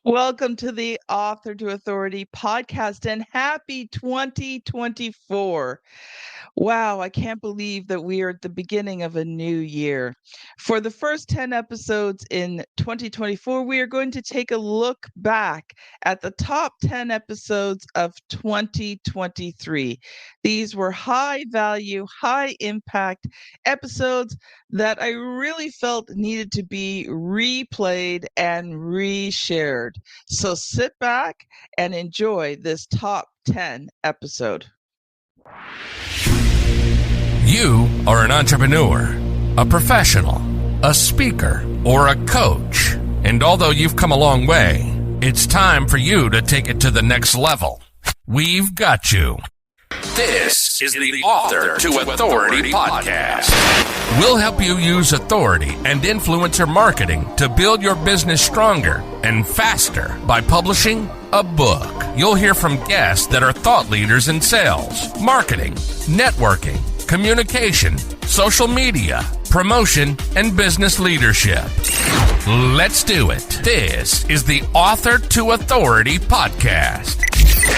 Welcome to the Author to Authority podcast and happy 2024. Wow, I can't believe that we are at the beginning of a new year. For the first 10 episodes in 2024, we are going to take a look back at the top 10 episodes of 2023. These were high value, high impact episodes that I really felt needed to be replayed and reshared. So sit back and enjoy this top 10 episode. You are an entrepreneur, a professional, a speaker, or a coach. And although you've come a long way, it's time for you to take it to the next level. We've got you. This is the Author to Authority podcast. We'll help you use authority and influencer marketing to build your business stronger and faster by publishing a book. You'll hear from guests that are thought leaders in sales, marketing, networking, communication, social media, promotion, and business leadership. Let's do it. This is the Author to Authority podcast.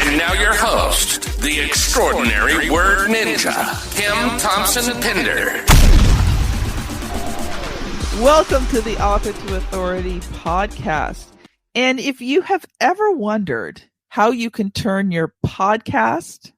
And now your host, the extraordinary word ninja, Kim Thompson-Pinder. Welcome to the Author to Authority podcast. And if you have ever wondered how you can turn your podcast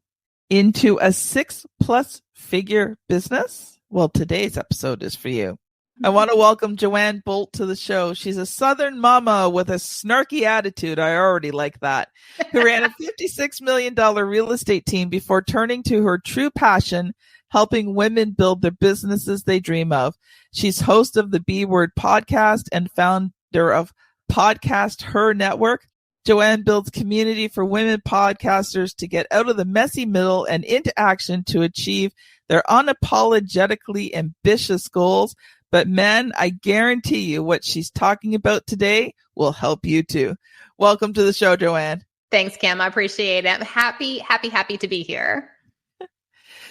into a 6+ figure business, well, today's episode is for you. I want to welcome Joanne Bolt to the show. She's a Southern mama with a snarky attitude. I already like that. Who ran a $56 million real estate team before turning to her true passion, helping women build their businesses they dream of. She's host of the B Word podcast and founder of Podcast Her Network. Joanne builds community for women podcasters to get out of the messy middle and into action to achieve their unapologetically ambitious goals. But men, I guarantee you what she's talking about today will help you too. Welcome to the show, Joanne. Thanks, Kim. I appreciate it. I'm happy to be here.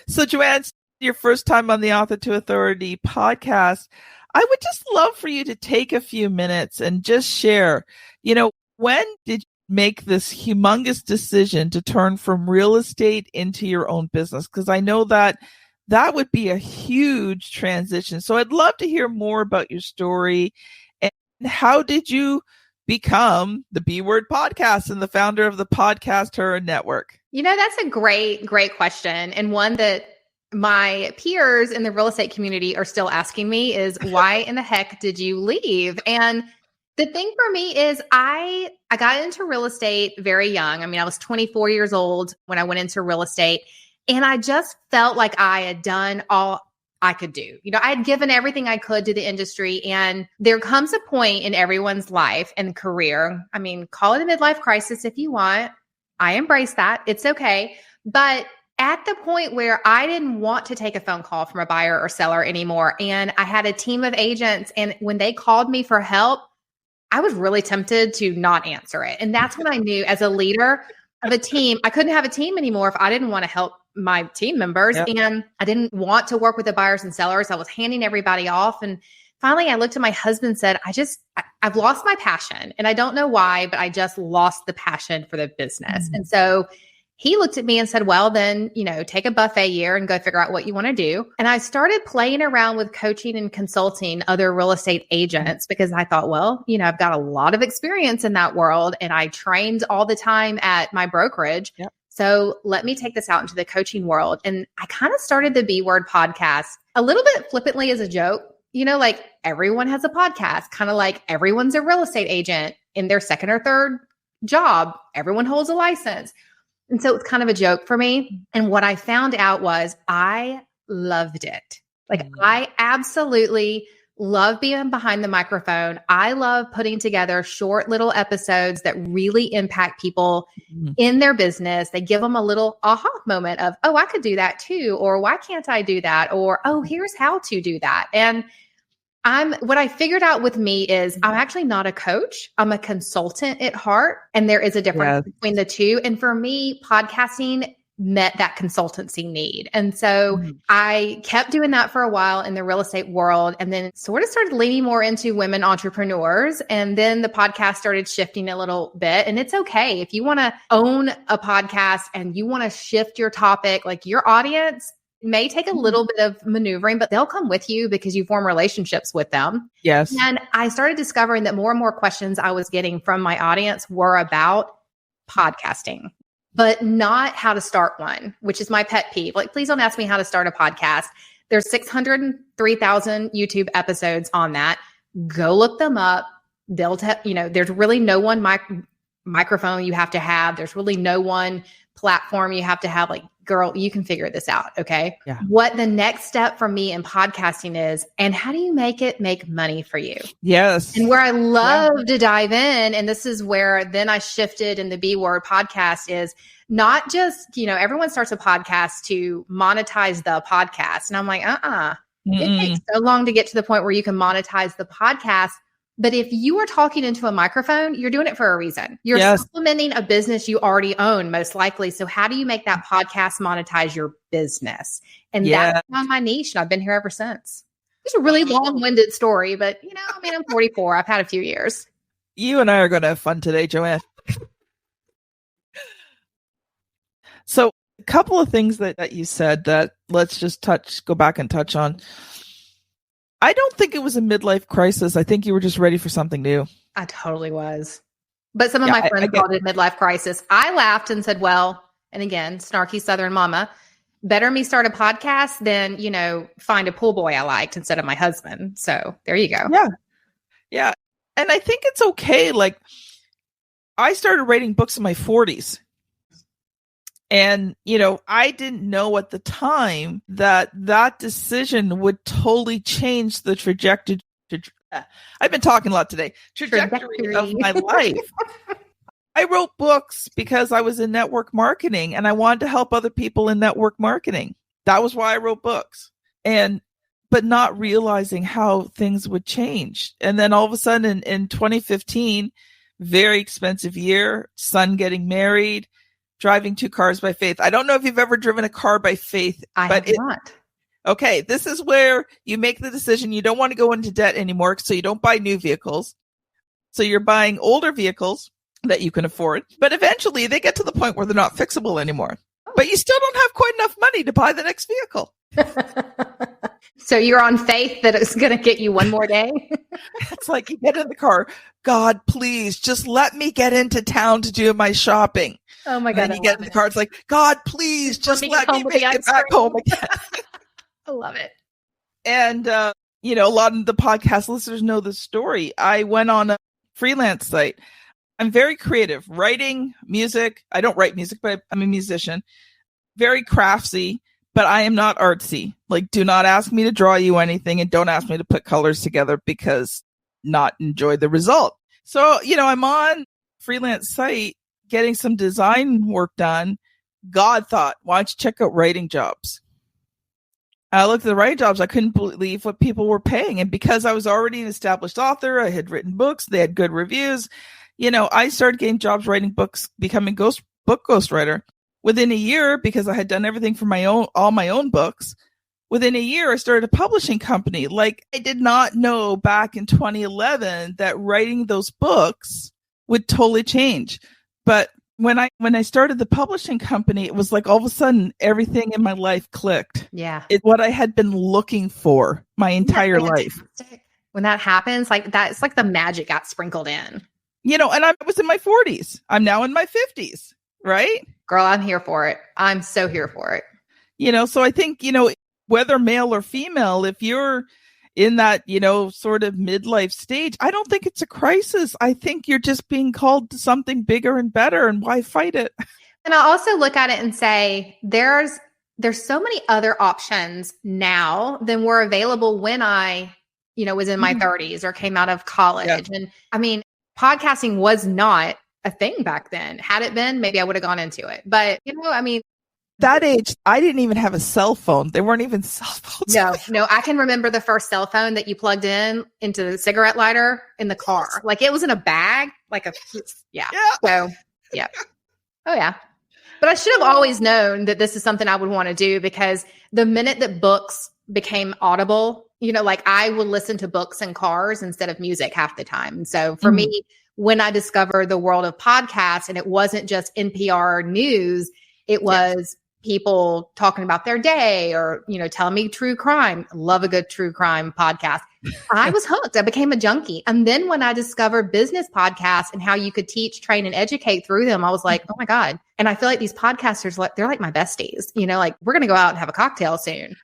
So, Joanne, your first time on the Author to Authority podcast. I would just love for you to take a few minutes and just share, when did you make this humongous decision to turn from real estate into your own business? Because I know that would be a huge transition. So I'd love to hear more about your story and how did you become the B Word podcast and the founder of the Podcast Her Network? That's a great question. And one that my peers in the real estate community are still asking me is, why in the heck did you leave? And the thing for me is I got into real estate very young. I mean, I was 24 years old when I went into real estate. And I just felt like I had done all I could do. I had given everything I could to the industry. And there comes a point in everyone's life and career. I mean, call it a midlife crisis if you want. I embrace that. It's okay. But at the point where I didn't want to take a phone call from a buyer or seller anymore, and I had a team of agents, and when they called me for help, I was really tempted to not answer it. And that's when I knew, as a leader of a team, I couldn't have a team anymore if I didn't want to help my team members. Yep. And I didn't want to work with the buyers and sellers. I was handing everybody off. And finally, I looked at my husband and said, I've lost my passion. And I don't know why, but I just lost the passion for the business. Mm-hmm. And so he looked at me and said, well, then, take a buffet year and go figure out what you want to do. And I started playing around with coaching and consulting other real estate agents because I thought, well, I've got a lot of experience in that world and I trained all the time at my brokerage. Yep. So let me take this out into the coaching world. And I kind of started the B Word podcast a little bit flippantly as a joke. Like everyone has a podcast, kind of like everyone's a real estate agent in their second or third job. Everyone holds a license. And so it's kind of a joke for me. And what I found out was I loved it. Like I absolutely love being behind the microphone. I love putting together short little episodes that really impact people in their business. They give them a little aha moment of, oh, I could do that too. Or why can't I do that? Or, oh, here's how to do that. And what I figured out with me is I'm actually not a coach. I'm a consultant at heart. And there is a difference between the two. And for me, podcasting met that consultancy need. And so I kept doing that for a while in the real estate world, and then sort of started leaning more into women entrepreneurs. And then the podcast started shifting a little bit. And it's okay if you want to own a podcast and you want to shift your topic, like your audience may take a little bit of maneuvering, but they'll come with you because you form relationships with them. Yes. And I started discovering that more and more questions I was getting from my audience were about podcasting, but not how to start one, which is my pet peeve. Like, please don't ask me how to start a podcast. There's 603,000 YouTube episodes on that. Go look them up. They'll there's really no one microphone you have to have. There's really no one platform you have to have. Like, girl, you can figure this out. Okay. Yeah. What the next step for me in podcasting is, and how do you make it make money for you? Yes. And where I love to dive in, and this is where then I shifted in the B word podcast, is not just, everyone starts a podcast to monetize the podcast. And I'm like, it takes so long to get to the point where you can monetize the podcast. But if you are talking into a microphone, you're doing it for a reason. You're supplementing a business you already own, most likely. So how do you make that podcast monetize your business? And that's found my niche, and I've been here ever since. It's a really long-winded story, but I'm 44. I've had a few years. You and I are going to have fun today, Joanne. So a couple of things that you said that let's just go back and touch on. I don't think it was a midlife crisis. I think you were just ready for something new. I totally was. But some of my friends called it midlife crisis. I laughed and said, well, and again, snarky Southern mama, better me start a podcast than, find a pool boy I liked instead of my husband. So there you go. Yeah. Yeah. And I think it's okay. Like, I started writing books in my 40s. And, I didn't know at the time that decision would totally change the trajectory. I've been talking a lot today. Trajectory of my life. I wrote books because I was in network marketing and I wanted to help other people in network marketing. That was why I wrote books. But not realizing how things would change. And then all of a sudden in 2015, very expensive year, son getting married, driving 2 cars by faith. I don't know if you've ever driven a car by faith. I have not. Okay, this is where you make the decision you don't want to go into debt anymore, so you don't buy new vehicles. So you're buying older vehicles that you can afford, but eventually they get to the point where they're not fixable anymore. But you still don't have quite enough money to buy the next vehicle. So you're on faith that it's going to get you one more day? It's like you get in the car, God, please just let me get into town to do my shopping. Oh my God. And you get in the car, it's like, God, please just let me make it back home again. I love it. And, a lot of the podcast listeners know the story. I went on a freelance site. I'm very creative, writing music. I don't write music, but I'm a musician. Very craftsy, but I am not artsy. Like, do not ask me to draw you anything, and don't ask me to put colors together because not enjoy the result. So, I'm on freelance site getting some design work done. God thought, why don't you check out writing jobs? I looked at the writing jobs. I couldn't believe what people were paying. And because I was already an established author, I had written books, they had good reviews. I started getting jobs writing books, becoming book ghostwriter. Within a year, because I had done everything for all my own books, within a year, I started a publishing company. Like, I did not know back in 2011 that writing those books would totally change. But when I started the publishing company, it was like all of a sudden everything in my life clicked. Yeah. It's what I had been looking for my entire life. When that happens, like that, it's like the magic got sprinkled in. And I was in my 40s. I'm now in my 50s, right? Girl, I'm here for it. I'm so here for it. So I think, whether male or female, if you're in that, sort of midlife stage, I don't think it's a crisis. I think you're just being called to something bigger and better, and why fight it? And I also look at it and say, there's so many other options now than were available when I, was in my 30s or came out of college. Yeah. And I mean, podcasting was not a thing back then. Had it been, maybe I would have gone into it. But, that age, I didn't even have a cell phone. There weren't even cell phones. No. I can remember the first cell phone that you plugged into the cigarette lighter in the car. Like, it was in a bag, like yeah. So, yeah. Oh, yeah. But I should have always known that this is something I would want to do, because the minute that books became audible, like I would listen to books in cars instead of music half the time. And so for me, when I discovered the world of podcasts, and it wasn't just NPR news, it was people talking about their day, or, telling me true crime. Love a good true crime podcast. I was hooked. I became a junkie. And then when I discovered business podcasts and how you could teach, train, and educate through them, I was like, oh my God. And I feel like these podcasters, they're like my besties, like we're going to go out and have a cocktail soon.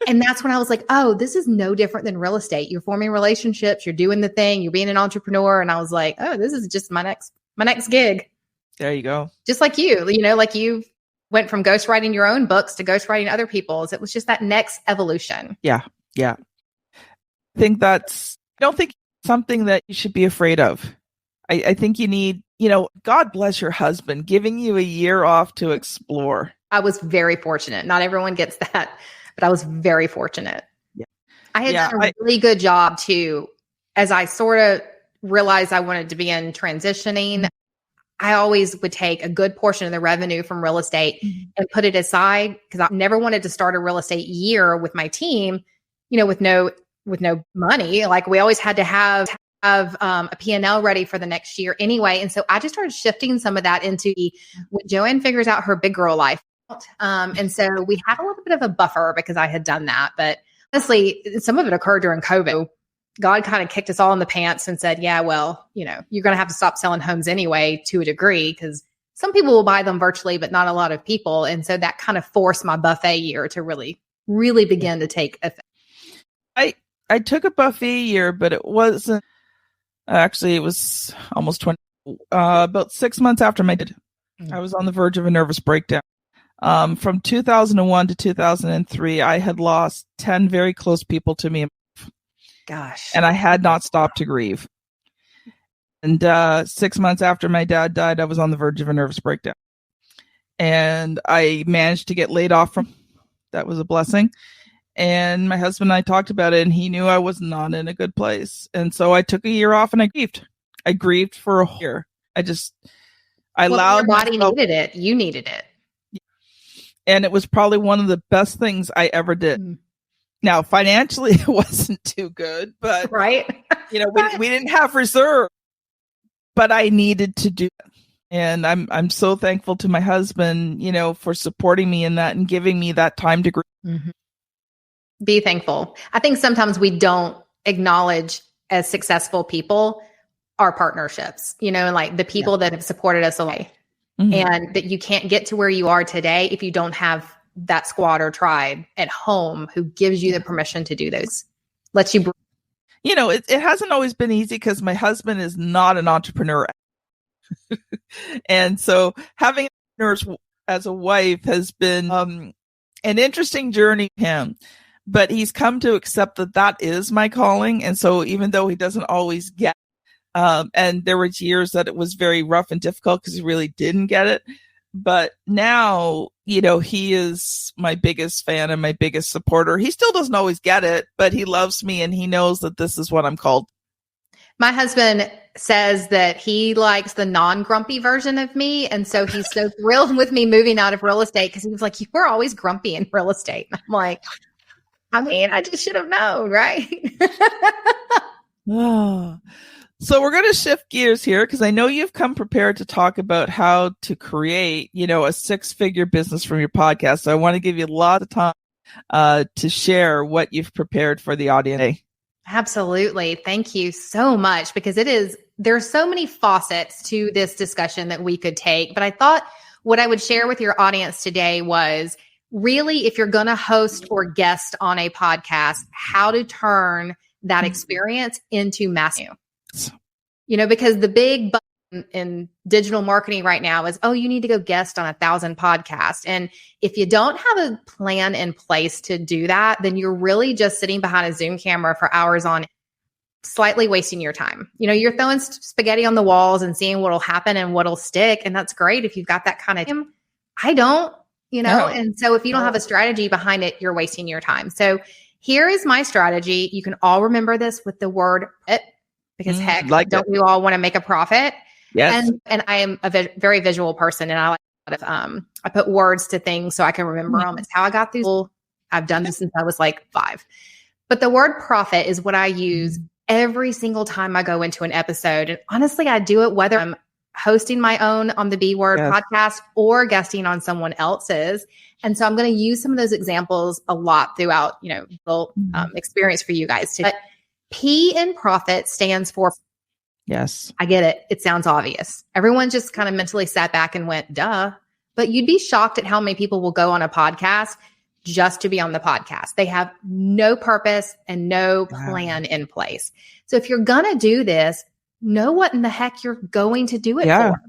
And that's when I was like, oh, this is no different than real estate. You're forming relationships, you're doing the thing, you're being an entrepreneur. And I was like, oh, this is just my next gig. There you go. Just like you, like you went from ghostwriting your own books to ghostwriting other people's. It was just that next evolution. Yeah. Yeah. I don't think something that you should be afraid of. I think you need, God bless your husband giving you a year off to explore. I was very fortunate. Not everyone gets that, but I was very fortunate. Yeah. I had done a really good job too. As I sort of realized I wanted to begin transitioning, I always would take a good portion of the revenue from real estate and put it aside, because I never wanted to start a real estate year with my team, with no money. Like we always had to have a P&L ready for the next year anyway. And so I just started shifting some of that into when Joanne figures out her big girl life. And so we had a little bit of a buffer because I had done that. But honestly, some of it occurred during COVID. God kind of kicked us all in the pants and said, yeah, well, you're going to have to stop selling homes anyway to a degree, because some people will buy them virtually, but not a lot of people. And so that kind of forced my buffet year to really, really begin to take effect. I took a buffet year, but it wasn't actually, it was almost 20, about 6 months after my did. I was on the verge of a nervous breakdown. From 2001 to 2003, I had lost 10 very close people to me. Gosh. And I had not stopped to grieve. And 6 months after my dad died, I was on the verge of a nervous breakdown. And I managed to get laid off from, that was a blessing. And my husband and I talked about it, and he knew I was not in a good place. And so I took a year off and I grieved. I grieved for a year. Allowed your body needed it. You needed it. And it was probably one of the best things I ever did. Now, financially, it wasn't too good, but right. We didn't have reserve, but I needed to do it. And I'm so thankful to my husband, for supporting me in that and giving me that time to grieve. Mm-hmm. Be thankful. I think sometimes we don't acknowledge as successful people our partnerships, like the people that have supported us away. Mm-hmm. And that you can't get to where you are today if you don't have that squad or tribe at home who gives you the permission to do those, lets you. It hasn't always been easy because my husband is not an entrepreneur. And so having entrepreneurs as a wife has been an interesting journey for him. But he's come to accept that is my calling. And so even though he doesn't always get, and there were years that it was very rough and difficult because he really didn't get it. But now, he is my biggest fan and my biggest supporter. He still doesn't always get it, but he loves me and he knows that this is what I'm called. My husband says that he likes the non-grumpy version of me. And so he's so thrilled with me moving out of real estate, because he was like, you were always grumpy in real estate. I'm like, I just should have known, right? So we're going to shift gears here, because I know you've come prepared to talk about how to create, a 6-figure business from your podcast. So I want to give you a lot of time to share what you've prepared for the audience. Absolutely. Thank you so much, because there's so many facets to this discussion that we could take. But I thought what I would share with your audience today was really, if you're going to host or guest on a podcast, how to turn that experience into massive. Because the big button in digital marketing right now is, you need to go guest on 1,000 podcasts. And if you don't have a plan in place to do that, then you're really just sitting behind a Zoom camera for hours on, slightly wasting your time. You're throwing spaghetti on the walls and seeing what'll happen and what'll stick. And that's great if you've got that kind of time. I don't. No. And so if you don't have a strategy behind it, you're wasting your time. So here is my strategy. You can all remember this with the word it, because don't we all want to make a profit? Yes. And I am a very visual person, and I like I put words to things so I can remember them. It's how I got these. I've done this since I was like 5. But the word profit is what I use every single time I go into an episode. And honestly, I do it whether I'm hosting my own on the B Word podcast or guesting on someone else's. And so I'm going to use some of those examples a lot throughout, the experience for you guys too. But P in profit stands for. Yes. I get it. It sounds obvious. Everyone just kind of mentally sat back and went, duh. But you'd be shocked at how many people will go on a podcast just to be on the podcast. They have no purpose and no plan in place. So if you're going to do this, know what in the heck you're going to do it for.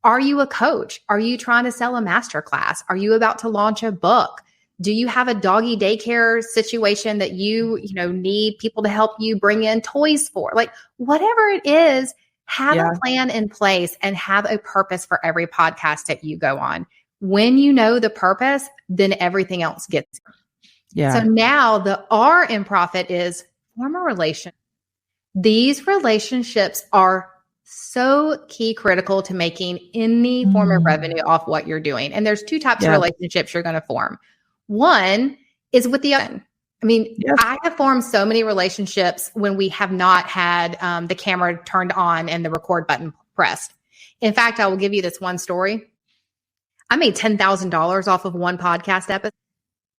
Are you a coach? Are you trying to sell a masterclass? Are you about to launch a book? Do you have a doggy daycare situation that you need people to help you bring in toys for? Like whatever it is, have a plan in place and have a purpose for every podcast that you go on. When you know the purpose, then everything else gets. So now the R in profit is form a relationship. These relationships are so key critical to making any form of revenue off what you're doing. And there's 2 types of relationships you're going to form. One is with the other. I mean, I have formed so many relationships when we have not had the camera turned on and the record button pressed. In fact, I will give you this one story. I made $10,000 off of one podcast episode,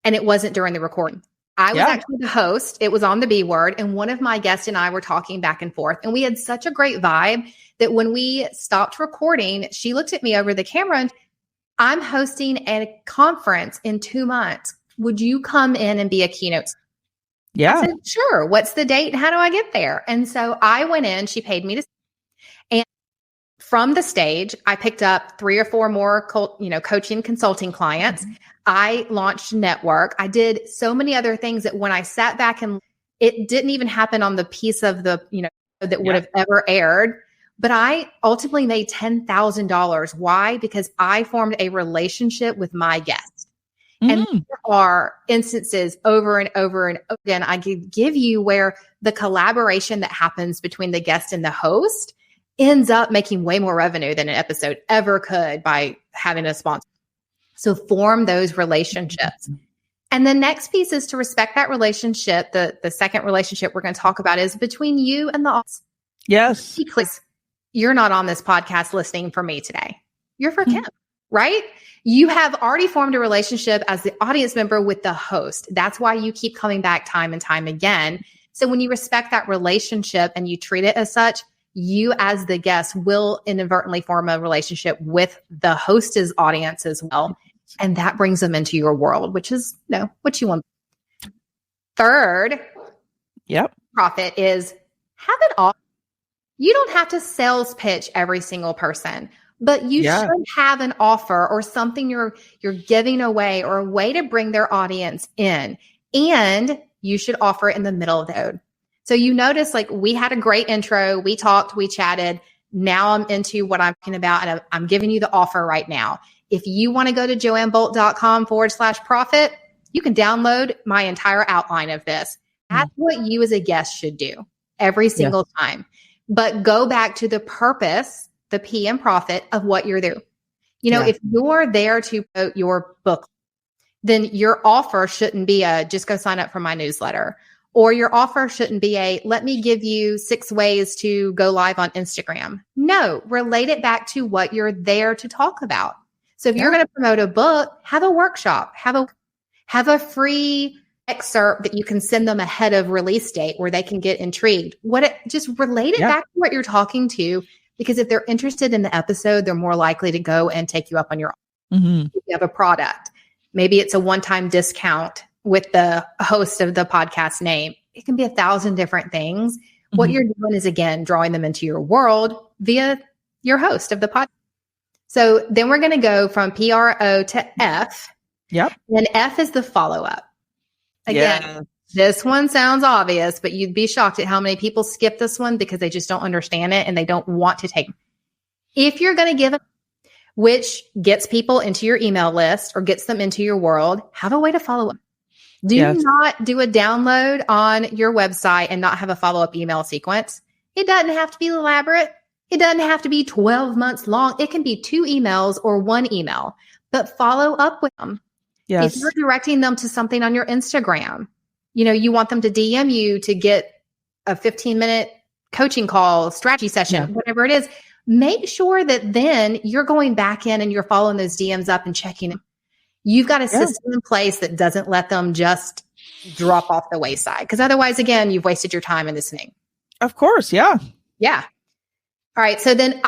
and it wasn't during the recording. I was actually the host. It was on the B Word, and one of my guests and I were talking back and forth, and we had such a great vibe that when we stopped recording, she looked at me over the camera and I'm hosting a conference in 2 months. Would you come in and be a keynote? I said, sure. What's the date? How do I get there? And so I went in, she paid me to, and from the stage, I picked up 3 or 4 more, coaching consulting clients. I launched a network. I did so many other things that when I sat back and it didn't even happen on the piece of the, that would have ever aired. But I ultimately made $10,000. Why? Because I formed a relationship with my guest. And there are instances over and over and over again I could give you where the collaboration that happens between the guest and the host ends up making way more revenue than an episode ever could by having a sponsor. So form those relationships. And the next piece is to respect that relationship. The second relationship we're going to talk about is between you and the audience. Yes. Because you're not on this podcast listening for me today. You're for Kim, right? You have already formed a relationship as the audience member with the host. That's why you keep coming back time and time again. So when you respect that relationship and you treat it as such, you as the guest will inadvertently form a relationship with the host's audience as well. And that brings them into your world, which is what you want. Third, profit is have it all. You don't have to sales pitch every single person, but you should have an offer or something you're giving away or a way to bring their audience in. And you should offer it in the middle of the episode. So you notice we had a great intro. We talked, we chatted. Now I'm into what I'm talking about and I'm giving you the offer right now. If you want to go to joannebolt.com/profit, you can download my entire outline of this. That's what you as a guest should do every single time. But go back to the purpose, the P and profit of what you're doing. If you're there to promote your book, then your offer shouldn't be just go sign up for my newsletter. Or your offer shouldn't be let me give you 6 ways to go live on Instagram. No, relate it back to what you're there to talk about. So if you're going to promote a book, have a workshop, have a free excerpt that you can send them ahead of release date where they can get intrigued. Just relate it back to what you're talking to, because if they're interested in the episode, they're more likely to go and take you up on your offer. If you have a product, maybe it's a one-time discount with the host of the podcast name. It can be 1,000 different things. What you're doing is, again, drawing them into your world via your host of the podcast. So then we're going to go from PRO to F. And F is the follow-up. Again, this one sounds obvious, but you'd be shocked at how many people skip this one because they just don't understand it and they don't want to take it. If you're going to give it, which gets people into your email list or gets them into your world, have a way to follow up. Do not do a download on your website and not have a follow-up email sequence. It doesn't have to be elaborate. It doesn't have to be 12 months long. It can be 2 emails or 1 email, but follow up with them. Yes. If you're directing them to something on your Instagram, you want them to DM you to get a 15-minute coaching call, strategy session, whatever it is, make sure that then you're going back in and you're following those DMs up and checking them. You've got a system in place that doesn't let them just drop off the wayside. Because otherwise, again, you've wasted your time in listening. Of course. Yeah. Yeah. All right. So then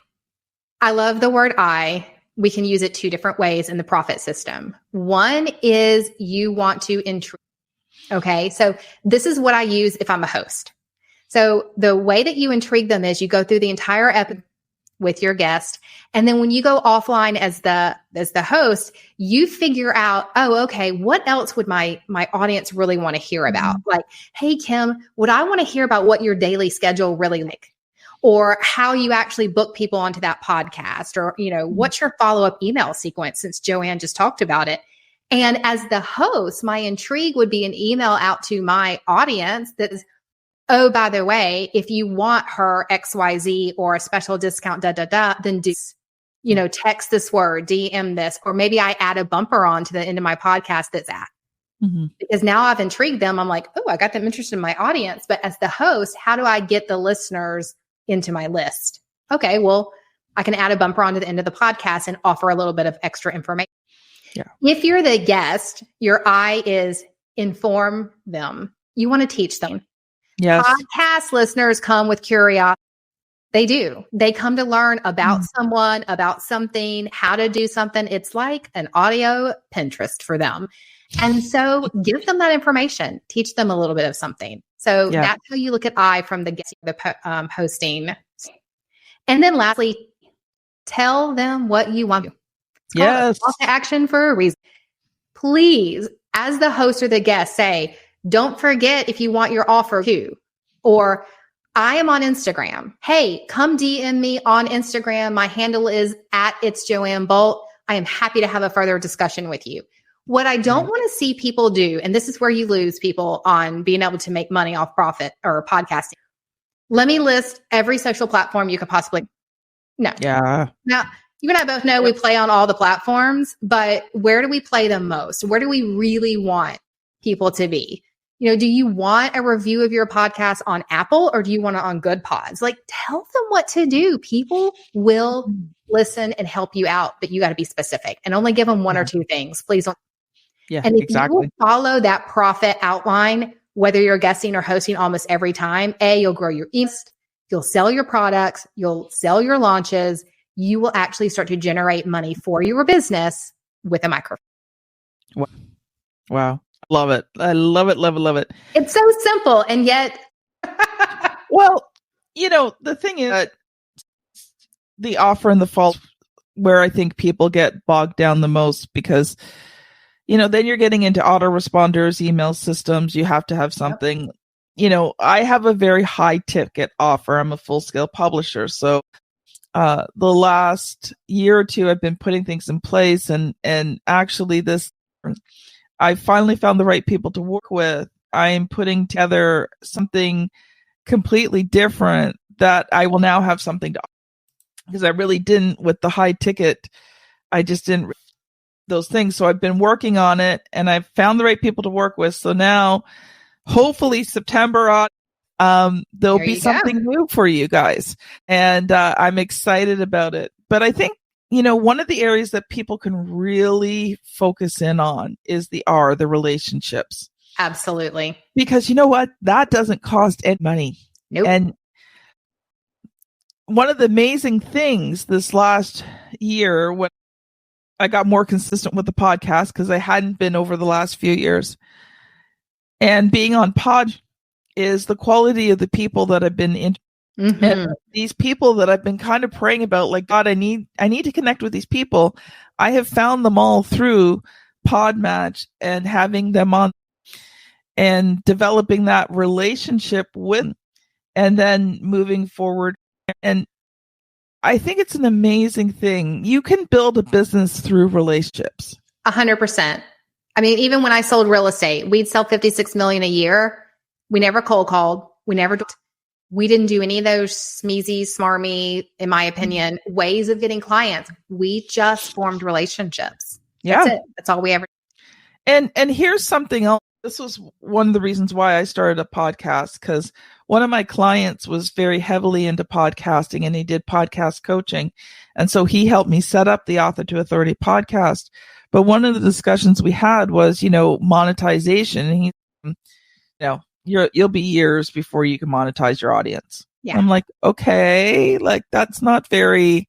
I love the word I. We can use it 2 different ways in the profit system. One is you want to intrigue. Okay. So this is what I use if I'm a host. So the way that you intrigue them is you go through the entire episode with your guest. And then when you go offline as the host, you figure out, oh, okay, what else would my audience really want to hear about? Like, hey, Kim, would I want to hear about what your daily schedule really like? Or how you actually book people onto that podcast? Or, what's your follow-up email sequence, since Joanne just talked about it? And as the host, my intrigue would be an email out to my audience that is, oh, by the way, if you want her XYZ or a special discount, then text this word, DM this, or maybe I add a bumper on to the end of my podcast that's at. Mm-hmm. Because now I've intrigued them. I'm like, oh, I got them interested in my audience. But as the host, how do I get the listeners into my list? Okay, well, I can add a bumper onto the end of the podcast and offer a little bit of extra information. Yeah. If you're the guest, your I is inform them. You want to teach them. Yes. Podcast listeners come with curiosity. They do. They come to learn about someone, about something, how to do something. It's like an audio Pinterest for them. And so give them that information. Teach them a little bit of something. So that's how you look at I from the hosting. And then lastly, tell them what you want. Yes. Call to action for a reason. Please, as the host or the guest, say, don't forget if you want your offer too. Or I am on Instagram. Hey, come DM me on Instagram. My handle is @it's Joanne Bolt. I am happy to have a further discussion with you. What I don't want to see people do, and this is where you lose people on being able to make money off profit or podcasting. Let me list every social platform you could possibly. No. Yeah. Now, you and I both know we play on all the platforms, but where do we play the most? Where do we really want people to be? Do you want a review of your podcast on Apple, or do you want it on Good Pods? Like, tell them what to do. People will listen and help you out, but you got to be specific and only give them 1 or 2 things. Please don't. Yeah, and if exactly. you follow that profit outline, whether you're guesting or hosting almost every time, you'll grow your list, you'll sell your products, you'll sell your launches, you will actually start to generate money for your business with a microphone. Wow. Love it. I love it, love it, love it. It's so simple, and yet... Well, the thing is that the offer and the fault where I think people get bogged down the most, because, then you're getting into autoresponders, email systems. You have to have something. I have a very high ticket offer. I'm a full-scale publisher. So the last year or 2, I've been putting things in place, and actually I finally found the right people to work with. I am putting together something completely different that I will now have something to offer, because I really didn't with the high ticket. I just didn't those things. So I've been working on it, and I've found the right people to work with. So now, hopefully September, there'll be something new for you guys. And I'm excited about it. But I think, one of the areas that people can really focus in on is the relationships. Absolutely. Because you know what? That doesn't cost any money. Nope. And one of the amazing things this last year, when I got more consistent with the podcast, because I hadn't been over the last few years, and being on pod, is the quality of the people that I've been in. Mm-hmm. And these people that I've been kind of praying about, like, God, I need to connect with these people. I have found them all through Podmatch and having them on and developing that relationship with, and then moving forward. And I think it's an amazing thing. You can build a business through relationships. 100%. I mean, even when I sold real estate, we'd sell $56 million a year. We never cold called. We never We didn't do any of those smeezy, smarmy, in my opinion, ways of getting clients. We just formed relationships. Yeah. That's it. That's all we ever. And here's something else. This was one of the reasons why I started a podcast, because one of my clients was very heavily into podcasting and he did podcast coaching. And so he helped me set up the Author to Authority podcast. But one of the discussions we had was, monetization. And you'll be years before you can monetize your audience. Yeah. I'm like, okay, like that's not very,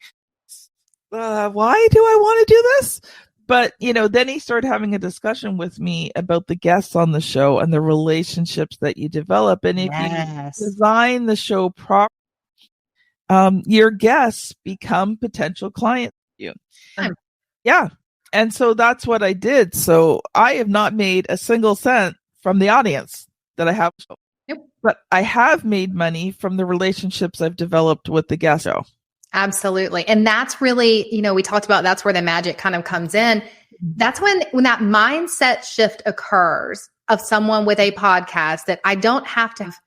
why do I want to do this? But, then he started having a discussion with me about the guests on the show and the relationships that you develop. And if you design the show properly, your guests become potential clients for you. Yeah. And so that's what I did. So I have not made a single cent from the audience that I have. Yep. But I have made money from the relationships I've developed with the guest show. Absolutely. And that's really, we talked about that's where the magic kind of comes in. That's when that mindset shift occurs of someone with a podcast that I don't have to have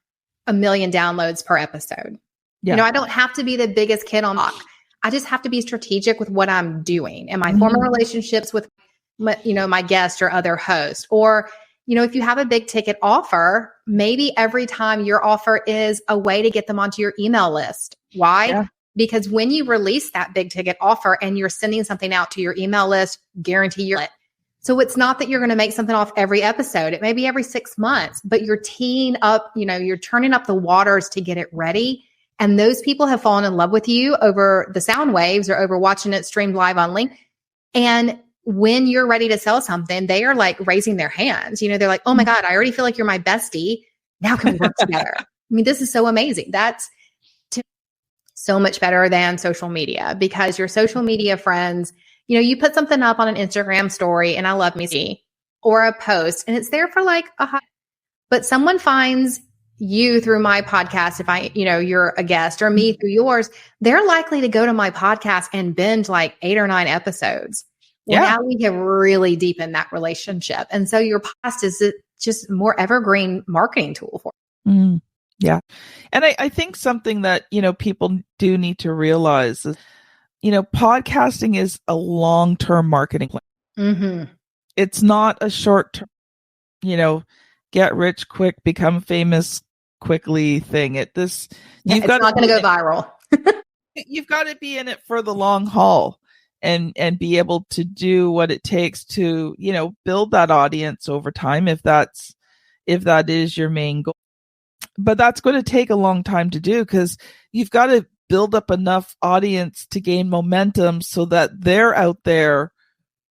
1 million downloads per episode. Yeah. I don't have to be the biggest kid on the block. I just have to be strategic with what I'm doing and my former relationships with, my guest or other host. Or, if you have a big ticket offer, maybe every time your offer is a way to get them onto your email list. Why? Yeah. Because when you release that big ticket offer and you're sending something out to your email list, guarantee you're it. So it's not that you're going to make something off every episode. It may be every 6 months, but you're teeing up, you're turning up the waters to get it ready. And those people have fallen in love with you over the sound waves or over watching it streamed live on LinkedIn. And when you're ready to sell something, they are like raising their hands. They're like, oh my God, I already feel like you're my bestie. Now can we work together? I mean, this is so amazing. That's so much better than social media, because your social media friends, you put something up on an Instagram story and I love me see, or a post and it's there for like but someone finds you through my podcast. If you're a guest, or me through yours, they're likely to go to my podcast and binge like 8 or 9 episodes. Well, now we have really deepened that relationship. And so your podcast is just more evergreen marketing tool for you. Yeah. And I think something that, people do need to realize is, podcasting is a long-term marketing plan. Mm-hmm. It's not a short-term, get rich quick, become famous quickly thing. It's not going to go viral. You've got to be in it for the long haul and be able to do what it takes to, build that audience over time, if that is your main goal. But that's going to take a long time to do, because you've got to build up enough audience to gain momentum so that they're out there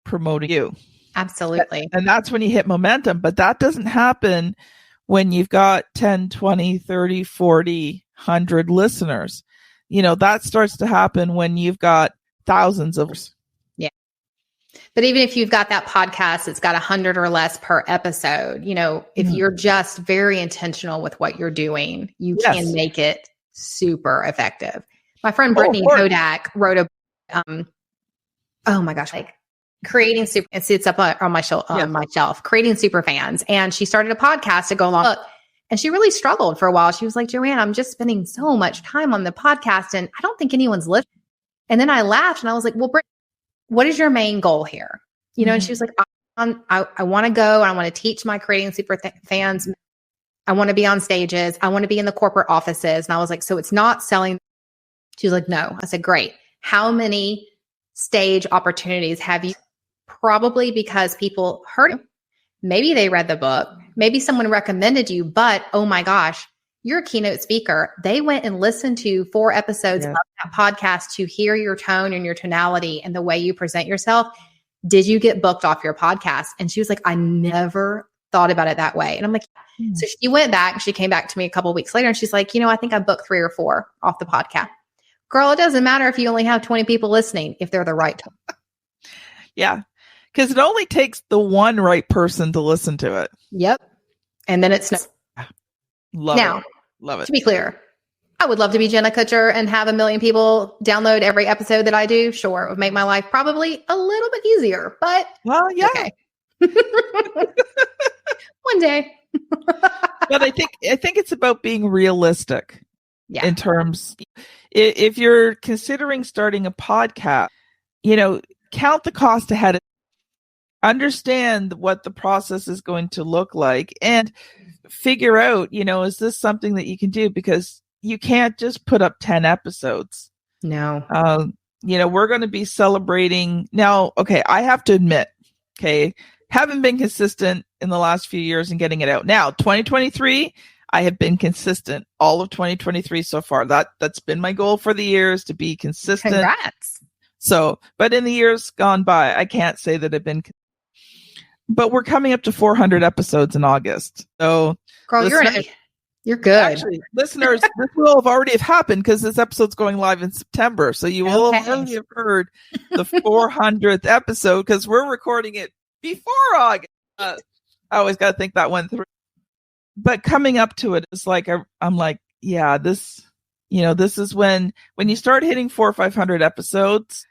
promoting you. Absolutely. And that's when you hit momentum. But that doesn't happen when you've got 10, 20, 30, 40, 100 listeners. That starts to happen when you've got thousands of. Yeah. But even if you've got that podcast, it's got 100 or less per episode, if you're just very intentional with what you're doing, you can make it super effective. My friend Brittany Kodak wrote a, oh my gosh, like creating super, it's up on my shelf, creating super fans. And she started a podcast to go along. And she really struggled for a while. She was like, Joanne, I'm just spending so much time on the podcast and I don't think anyone's listening. And then I laughed and I was like, well, Brittany, what is your main goal here? And she was like, I want to go and I want to teach my creating super fans. I want to be on stages. I want to be in the corporate offices. And I was like, so it's not selling. She was like, no. I said, great. How many stage opportunities have you? Probably because people heard it. Maybe they read the book. Maybe someone recommended you, but oh my gosh, you're a keynote speaker. They went and listened to 4 episodes of that podcast to hear your tone and your tonality and the way you present yourself. Did you get booked off your podcast? And she was like, I never thought about it that way. And I'm like, so she went back. She came back to me a couple of weeks later and she's like, I think I booked 3 or 4 off the podcast. Girl, it doesn't matter if you only have 20 people listening, if they're the right tone. Yeah. Because it only takes the one right person to listen to it. Yep. And then it's Love it. To be clear, I would love to be Jenna Kutcher and have 1 million people download every episode that I do. Sure, it would make my life probably a little bit easier, but okay. One day. But I think it's about being realistic. Yeah. in terms, if you're considering starting a podcast, count the cost ahead, understand what the process is going to look like, and figure out, is this something that you can do? Because you can't just put up 10 episodes. No. We're going to be celebrating now. Okay. I have to admit, haven't been consistent in the last few years in getting it out. Now, 2023, I have been consistent all of 2023 so far. That's been my goal for the years, to be consistent. Congrats. So, but in the years gone by, I can't say that I've been, but we're coming up to 400 episodes in August. So, girl, you're good. Actually, listeners, this will have already have happened because this episode's going live in September. So you will have already have heard the 400th episode, because we're recording it before August. I always got to think that one through. But coming up to it, it's like, I'm like, yeah, this is when you start hitting 400 or 500 episodes,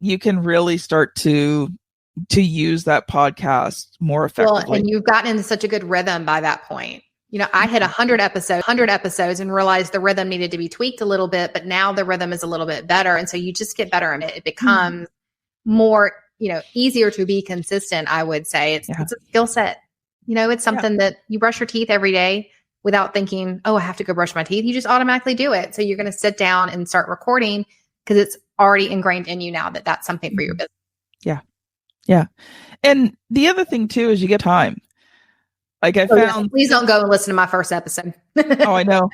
you can really start to use that podcast more effectively. Well, and you've gotten into such a good rhythm by that point. I hit 100 episodes and realized the rhythm needed to be tweaked a little bit, but now the rhythm is a little bit better. And so you just get better at it. It becomes more, easier to be consistent. I would say it's a skill set. It's something that you brush your teeth every day without thinking, oh, I have to go brush my teeth. You just automatically do it. So you're going to sit down and start recording because it's already ingrained in you now that that's something for your business. Yeah. Yeah. And the other thing too, is you get time. Like I found. Please don't go and listen to my first episode. Oh, I know.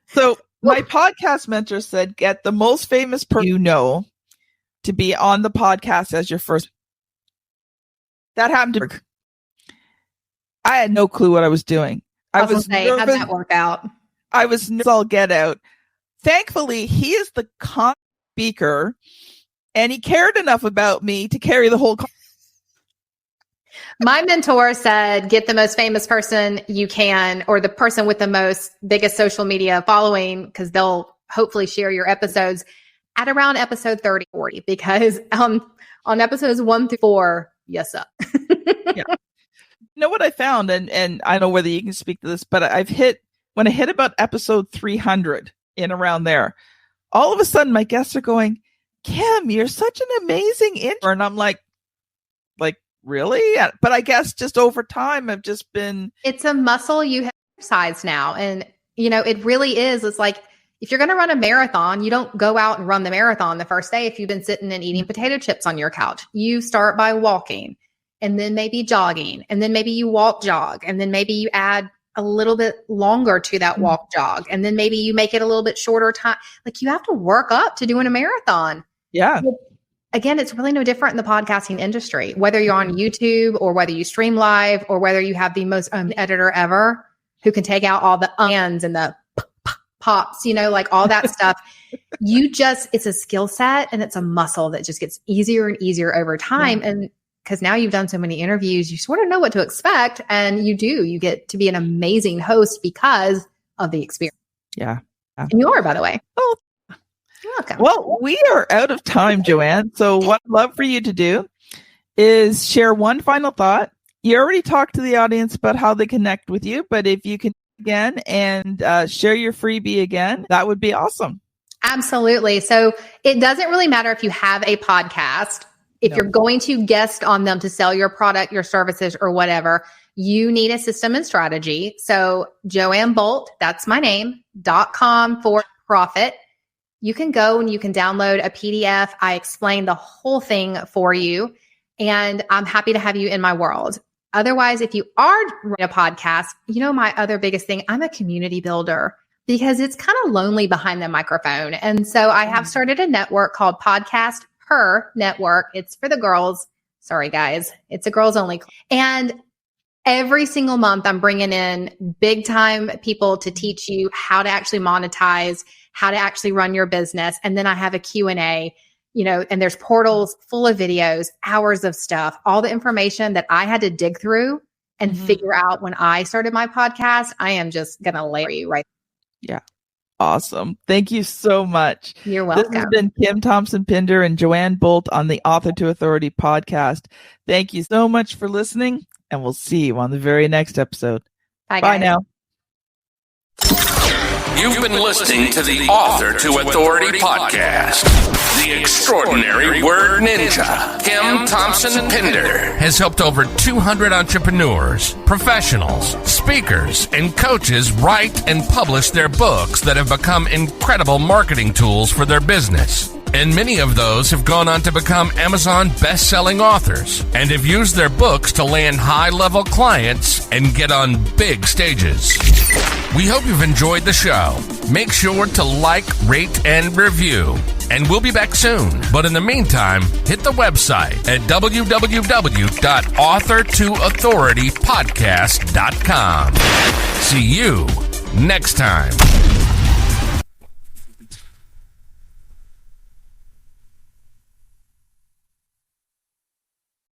So my podcast mentor said, get the most famous person to be on the podcast as your first. That happened to me. I had no clue what I was doing. I was nervous. How'd that work out? I was nervous. I'll get out. Thankfully, he is the speaker, and he cared enough about me to carry the whole. My mentor said, get the most famous person you can, or the person with the biggest social media following, because they'll hopefully share your episodes at around episode 30, 40, because on episodes 1 through 4, yes, sir. Yeah. What I found, and I don't know whether you can speak to this, but when I hit about episode 300 in around there, all of a sudden my guests are going, Kim, you're such an amazing intro. And I'm like, really? But I guess just over time, I've just been. It's a muscle you have exercised now. And, it really is. It's like, if you're going to run a marathon, you don't go out and run the marathon the first day if you've been sitting and eating potato chips on your couch. You start by walking, and then maybe jogging, and then maybe you walk jog, and then maybe you add a little bit longer to that walk jog, and then maybe you make it a little bit shorter time. Like, you have to work up to doing a marathon. Yeah. Again, it's really no different in the podcasting industry, whether you're on YouTube or whether you stream live or whether you have the most editor ever who can take out all the ands and the pops, like all that stuff. It's a skill set, and it's a muscle that just gets easier and easier over time. Yeah. And because now you've done so many interviews, you sort of know what to expect, and you get to be an amazing host because of the experience. Yeah. And you are, by the way. Oh, you're welcome. Well, we are out of time, Joanne. So what I'd love for you to do is share one final thought. You already talked to the audience about how they connect with you, but if you can again and share your freebie again, that would be awesome. Absolutely. So it doesn't really matter if you have a podcast. If you're going to guest on them to sell your product, your services, or whatever, you need a system and strategy. So Joanne Bolt, that's my name, .com/profit. You can go and you can download a PDF. I explain the whole thing for you, and I'm happy to have you in my world. Otherwise, if you are running a podcast, my other biggest thing, I'm a community builder because it's kind of lonely behind the microphone. And so I have started a network called Podcast Her Network. It's for the girls. Sorry, guys. It's a girls only. And every single month, I'm bringing in big time people to teach you how to actually monetize, how to actually run your business. And then I have a Q&A, and there's portals full of videos, hours of stuff, all the information that I had to dig through and figure out when I started my podcast. I am just going to lay you right. Yeah. Awesome. Thank you so much. You're welcome. This has been Kim Thompson-Pinder and Joanne Bolt on the Author to Authority podcast. Thank you so much for listening, and we'll see you on the very next episode. Bye now. You've been listening to the Author to Authority podcast. The extraordinary word ninja, Kim Thompson-Pinder, has helped over 200 entrepreneurs, professionals, speakers, and coaches write and publish their books that have become incredible marketing tools for their business. And many of those have gone on to become Amazon best-selling authors and have used their books to land high-level clients and get on big stages. We hope you've enjoyed the show. Make sure to like, rate, and review. And we'll be back soon. But in the meantime, hit the website at www.authortoauthoritypodcast.com. See you next time.